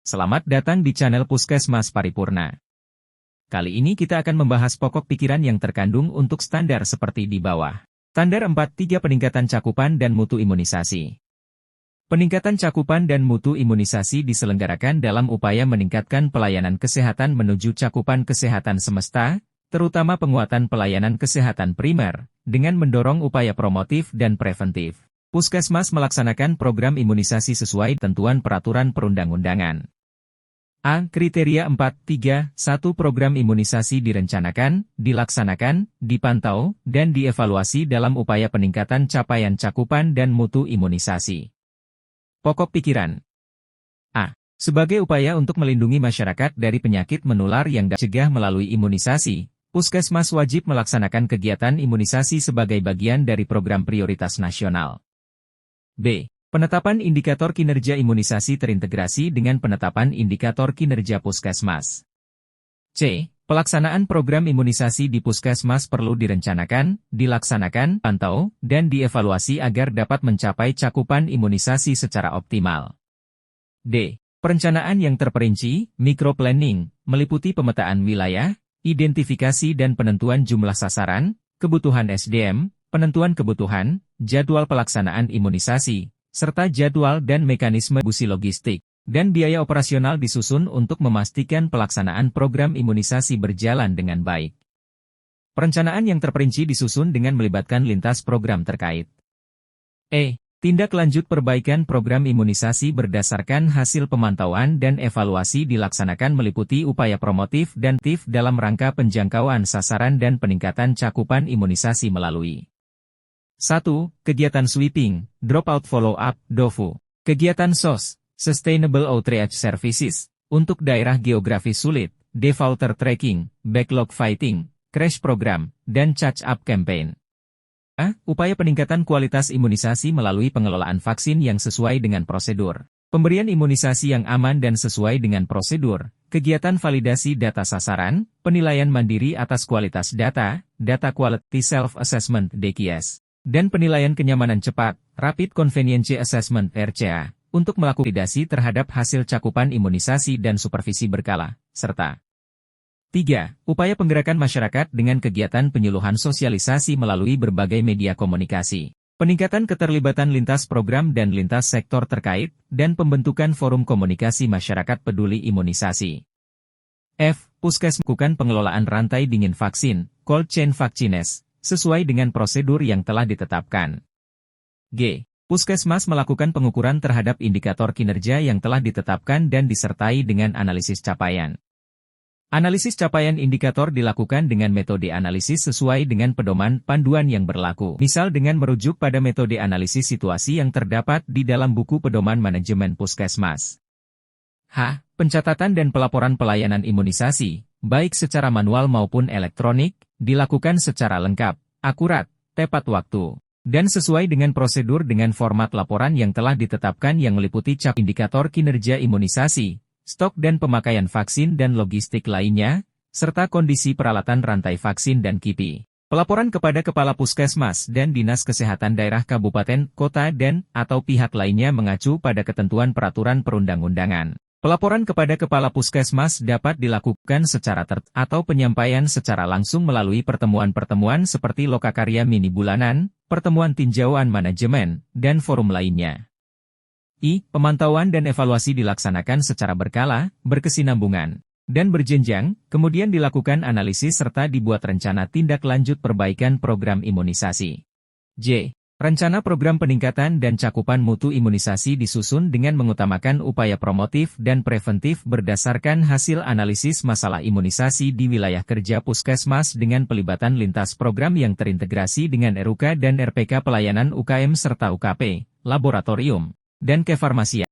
Selamat datang di channel Puskesmas Paripurna. Kali ini kita akan membahas pokok pikiran yang terkandung untuk standar seperti di bawah. Standar 4.3 Peningkatan cakupan dan mutu imunisasi. Peningkatan cakupan dan mutu imunisasi diselenggarakan dalam upaya meningkatkan pelayanan kesehatan menuju cakupan kesehatan semesta, terutama penguatan pelayanan kesehatan primer, dengan mendorong upaya promotif dan preventif. Puskesmas melaksanakan program imunisasi sesuai ketentuan peraturan perundang-undangan. A. Kriteria 4.3.1 Program imunisasi direncanakan, dilaksanakan, dipantau, dan dievaluasi dalam upaya peningkatan capaian cakupan dan mutu imunisasi. Pokok pikiran. A. Sebagai upaya untuk melindungi masyarakat dari penyakit menular yang dapat dicegah melalui imunisasi, Puskesmas wajib melaksanakan kegiatan imunisasi sebagai bagian dari program prioritas nasional. B. Penetapan indikator kinerja imunisasi terintegrasi dengan penetapan indikator kinerja Puskesmas. C. Pelaksanaan program imunisasi di Puskesmas perlu direncanakan, dilaksanakan, pantau, dan dievaluasi agar dapat mencapai cakupan imunisasi secara optimal. D. Perencanaan yang terperinci, microplanning, meliputi pemetaan wilayah, identifikasi dan penentuan jumlah sasaran, kebutuhan SDM, penentuan kebutuhan, jadwal pelaksanaan imunisasi, serta jadwal dan mekanisme distribusi logistik, dan biaya operasional disusun untuk memastikan pelaksanaan program imunisasi berjalan dengan baik. Perencanaan yang terperinci disusun dengan melibatkan lintas program terkait. E. Tindak lanjut perbaikan program imunisasi berdasarkan hasil pemantauan dan evaluasi dilaksanakan meliputi upaya promotif dan aktif dalam rangka penjangkauan sasaran dan peningkatan cakupan imunisasi melalui 1. Kegiatan sweeping, dropout follow-up, DOFU. Kegiatan SOS, Sustainable Outreach Services, untuk daerah geografis sulit, defaulter tracking, backlog fighting, crash program, dan catch-up campaign. A. Upaya peningkatan kualitas imunisasi melalui pengelolaan vaksin yang sesuai dengan prosedur. Pemberian imunisasi yang aman dan sesuai dengan prosedur, kegiatan validasi data sasaran, penilaian mandiri atas kualitas data, Data Quality Self-Assessment (DQS), dan penilaian kenyamanan cepat, Rapid Convenience Assessment (RCA), untuk melakukan validasi terhadap hasil cakupan imunisasi dan supervisi berkala, serta 3. Upaya penggerakan masyarakat dengan kegiatan penyuluhan sosialisasi melalui berbagai media komunikasi. Peningkatan keterlibatan lintas program dan lintas sektor terkait, dan pembentukan forum komunikasi masyarakat peduli imunisasi. F. Puskesmas melakukan pengelolaan rantai dingin vaksin, cold chain vaccines, sesuai dengan prosedur yang telah ditetapkan. G. Puskesmas melakukan pengukuran terhadap indikator kinerja yang telah ditetapkan dan disertai dengan analisis capaian. Analisis capaian indikator dilakukan dengan metode analisis sesuai dengan pedoman panduan yang berlaku, misal dengan merujuk pada metode analisis situasi yang terdapat di dalam buku pedoman manajemen Puskesmas. H. Pencatatan dan pelaporan pelayanan imunisasi, baik secara manual maupun elektronik, dilakukan secara lengkap, akurat, tepat waktu, dan sesuai dengan prosedur dengan format laporan yang telah ditetapkan yang meliputi capaian indikator kinerja imunisasi, stok dan pemakaian vaksin dan logistik lainnya, serta kondisi peralatan rantai vaksin dan KIPI. Pelaporan kepada Kepala Puskesmas dan Dinas Kesehatan Daerah Kabupaten, Kota dan/atau pihak lainnya mengacu pada ketentuan peraturan perundang-undangan. Pelaporan kepada Kepala Puskesmas dapat dilakukan secara atau penyampaian secara langsung melalui pertemuan-pertemuan seperti lokakarya mini bulanan, pertemuan tinjauan manajemen, dan forum lainnya. I. Pemantauan dan evaluasi dilaksanakan secara berkala, berkesinambungan, dan berjenjang, kemudian dilakukan analisis serta dibuat rencana tindak lanjut perbaikan program imunisasi. J. Rencana program peningkatan dan cakupan mutu imunisasi disusun dengan mengutamakan upaya promotif dan preventif berdasarkan hasil analisis masalah imunisasi di wilayah kerja Puskesmas dengan pelibatan lintas program yang terintegrasi dengan RUK dan RPK pelayanan UKM serta UKP, laboratorium, dan kefarmasian.